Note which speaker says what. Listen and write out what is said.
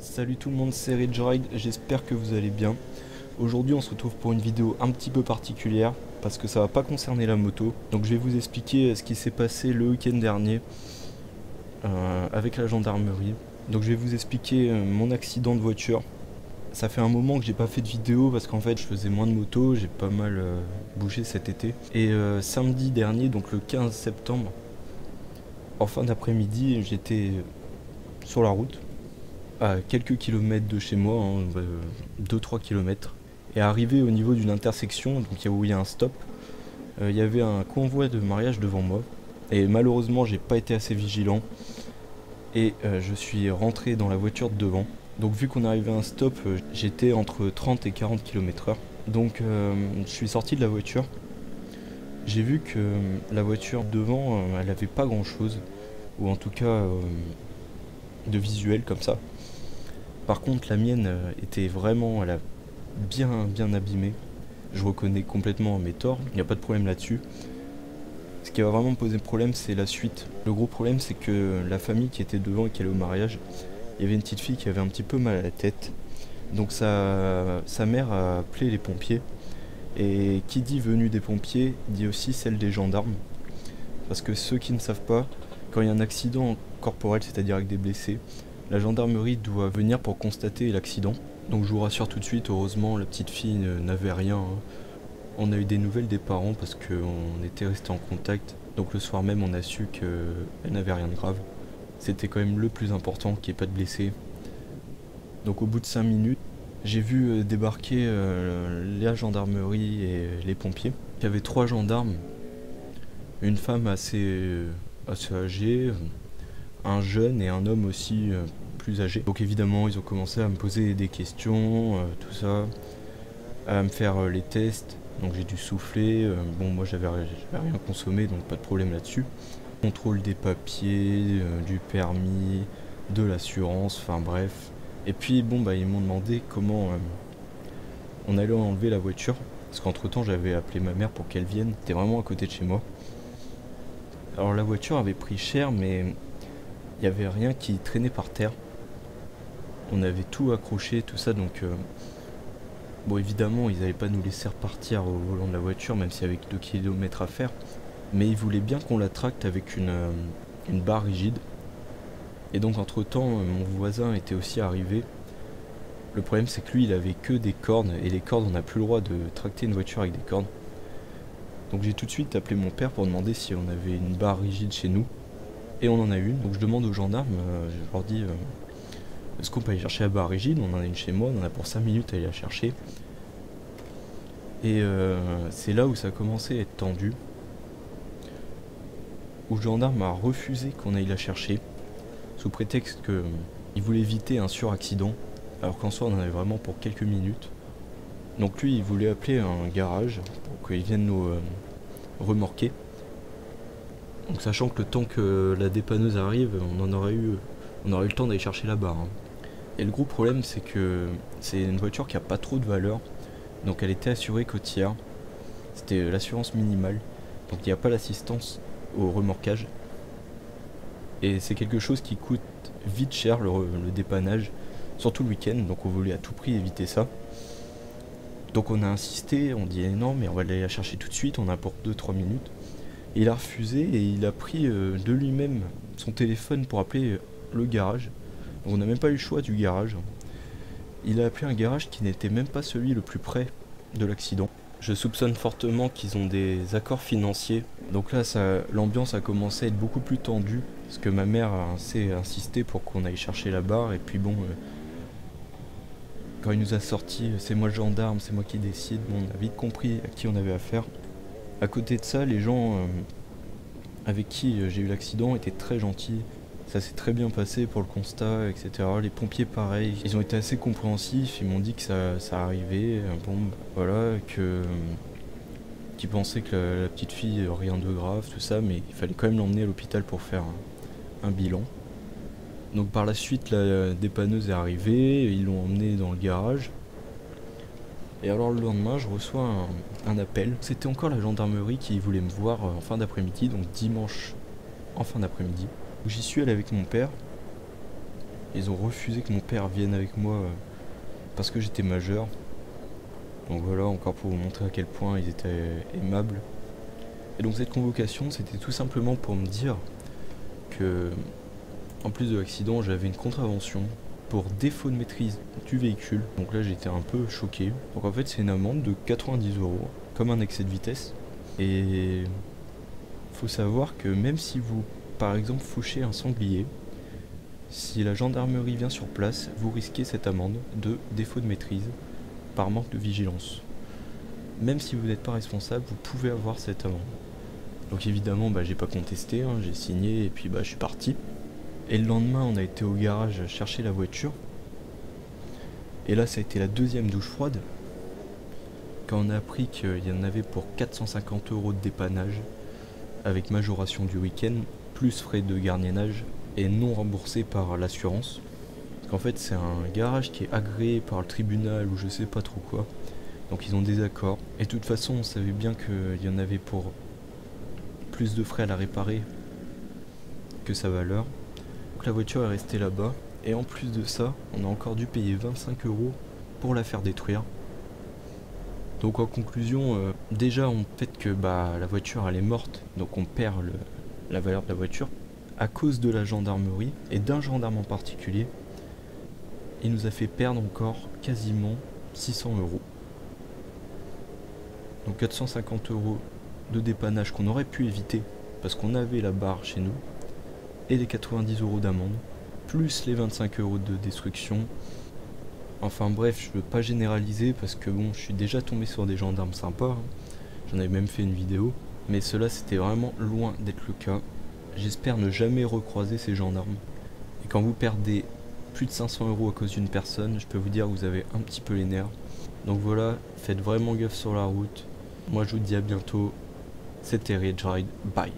Speaker 1: Salut tout le monde, c'est Ridgeride, j'espère que vous allez bien. Aujourd'hui on se retrouve pour une vidéo un petit peu particulière parce que ça va pas concerner la moto. Donc je vais vous expliquer ce qui s'est passé le week-end dernier avec la gendarmerie. Donc je vais vous expliquer mon accident de voiture. Ça fait un moment que j'ai pas fait de vidéo parce qu'en fait je faisais moins de moto, j'ai pas mal bougé cet été. Et samedi dernier, donc le 15 septembre, en fin d'après-midi, j'étais sur la route à quelques kilomètres de chez moi, 2-3 kilomètres. Et arrivé au niveau d'une intersection, donc où il y a un stop, il y avait un convoi de mariage devant moi. Et malheureusement, j'ai pas été assez vigilant. Et je suis rentré dans la voiture de devant. Donc vu qu'on arrivait à un stop, j'étais entre 30 et 40 km/h. Donc je suis sorti de la voiture. J'ai vu que la voiture devant, elle avait pas grand chose. Ou en tout cas de visuel comme ça. Par contre, la mienne était vraiment, elle a bien abîmé. Je reconnais complètement mes torts, il n'y a pas de problème là-dessus. Ce qui va vraiment poser problème, c'est la suite. Le gros problème, c'est que la famille qui était devant et qui allait au mariage, il y avait une petite fille qui avait un petit peu mal à la tête. Donc sa mère a appelé les pompiers. Et qui dit venue des pompiers, dit aussi celle des gendarmes. Parce que ceux qui ne savent pas, quand il y a un accident corporel, c'est-à-dire avec des blessés, la gendarmerie doit venir pour constater l'accident. Donc je vous rassure tout de suite, heureusement la petite fille n'avait rien. On a eu des nouvelles des parents parce qu'on était resté en contact. Donc le soir même on a su qu'elle n'avait rien de grave. C'était quand même le plus important, qu'il n'y ait pas de blessés. Donc au bout de 5 minutes, j'ai vu débarquer la gendarmerie et les pompiers. Il y avait 3 gendarmes, une femme assez âgée, un jeune et un homme aussi plus âgé. Donc évidemment ils ont commencé à me poser des questions, tout ça, à me faire les tests. Donc j'ai dû souffler, bon moi j'avais rien consommé donc pas de problème là-dessus. Contrôle des papiers, du permis, de l'assurance, enfin bref. Et puis bon bah ils m'ont demandé comment on allait enlever la voiture. Parce qu'entre temps j'avais appelé ma mère pour qu'elle vienne, c'était vraiment à côté de chez moi. Alors la voiture avait pris cher mais il n'y avait rien qui traînait par terre. On avait tout accroché, tout ça, donc bon évidemment ils n'allaient pas nous laisser repartir au volant de la voiture, même s'il y avait 2 km à faire. Mais ils voulaient bien qu'on la tracte avec une barre rigide. Et donc entre temps mon voisin était aussi arrivé. Le problème c'est que lui il avait que des cordes, et les cordes on n'a plus le droit de tracter une voiture avec des cordes. Donc j'ai tout de suite appelé mon père pour demander si on avait une barre rigide chez nous. Et on en a une, donc je demande aux gendarmes, je leur dis est-ce qu'on peut aller chercher la barre rigide? On en a une chez moi, on en a pour 5 minutes à aller la chercher. Et c'est là où ça a commencé à être tendu. Où le gendarme a refusé qu'on aille la chercher, sous prétexte qu'il voulait éviter un suraccident, alors qu'en soi on en avait vraiment pour quelques minutes. Donc lui il voulait appeler un garage pour qu'ils viennent nous remorquer. Donc sachant que le temps que la dépanneuse arrive, on aurait eu le temps d'aller chercher la barre. Et le gros problème c'est que c'est une voiture qui a pas trop de valeur. Donc elle était assurée côtière. C'était l'assurance minimale. Donc il n'y a pas l'assistance au remorquage. Et c'est quelque chose qui coûte vite cher le dépannage. Surtout le week-end, donc on voulait à tout prix éviter ça. Donc on a insisté, on dit non mais on va aller la chercher tout de suite, on a pour 2-3 minutes. Et il a refusé et il a pris de lui-même son téléphone pour appeler le garage. Donc on n'a même pas eu le choix du garage. Il a appelé un garage qui n'était même pas celui le plus près de l'accident. Je soupçonne fortement qu'ils ont des accords financiers. Donc là, l'ambiance a commencé à être beaucoup plus tendue. Parce que ma mère a assez insisté pour qu'on aille chercher la barre. Et puis bon, quand il nous a sorti, c'est moi le gendarme, c'est moi qui décide. Bon, on a vite compris à qui on avait affaire. À côté de ça, les gens avec qui j'ai eu l'accident étaient très gentils. Ça s'est très bien passé pour le constat, etc. Les pompiers pareil, ils ont été assez compréhensifs, ils m'ont dit que ça arrivait, bon voilà, qu'ils pensaient que la petite fille rien de grave, tout ça, mais il fallait quand même l'emmener à l'hôpital pour faire un bilan. Donc par la suite la dépanneuse est arrivée, ils l'ont emmenée dans le garage. Et alors le lendemain je reçois un appel, c'était encore la gendarmerie qui voulait me voir en fin d'après-midi, donc dimanche en fin d'après-midi. J'y suis allé avec mon père. Ils ont refusé que mon père vienne avec moi parce que j'étais majeur. Donc voilà, encore pour vous montrer à quel point ils étaient aimables. Et donc cette convocation, c'était tout simplement pour me dire que, en plus de l'accident, j'avais une contravention pour défaut de maîtrise du véhicule. Donc là, j'étais un peu choqué. Donc en fait, c'est une amende de 90 €, comme un excès de vitesse. Et faut savoir que même si vous, par exemple, fauchez un sanglier, si la gendarmerie vient sur place, vous risquez cette amende de défaut de maîtrise par manque de vigilance. Même si vous n'êtes pas responsable, vous pouvez avoir cette amende. Donc évidemment, j'ai pas contesté, hein, j'ai signé et puis je suis parti. Et le lendemain, on a été au garage chercher la voiture. Et là, ça a été la deuxième douche froide. Quand on a appris qu'il y en avait pour 450 € de dépannage, avec majoration du week-end, plus frais de gardiennage et non remboursé par l'assurance. Parce qu'en fait, c'est un garage qui est agréé par le tribunal ou je sais pas trop quoi. Donc ils ont des accords. Et de toute façon, on savait bien qu'il y en avait pour plus de frais à la réparer que sa valeur. Donc la voiture est restée là-bas. Et en plus de ça, on a encore dû payer 25 € pour la faire détruire. Donc en conclusion, déjà on fait que la voiture elle est morte, donc on perd la valeur de la voiture à cause de la gendarmerie et d'un gendarme en particulier. Il nous a fait perdre encore quasiment 600 €. Donc 450 € de dépannage qu'on aurait pu éviter parce qu'on avait la barre chez nous, et les 90 € d'amende, plus les 25 € de destruction. Enfin bref, je veux pas généraliser parce que bon, je suis déjà tombé sur des gendarmes sympas, hein. J'en avais même fait une vidéo, mais cela c'était vraiment loin d'être le cas. J'espère ne jamais recroiser ces gendarmes. Et quand vous perdez plus de 500 € à cause d'une personne, je peux vous dire que vous avez un petit peu les nerfs. Donc voilà, faites vraiment gaffe sur la route. Moi je vous dis à bientôt, c'était Rage Ride, bye.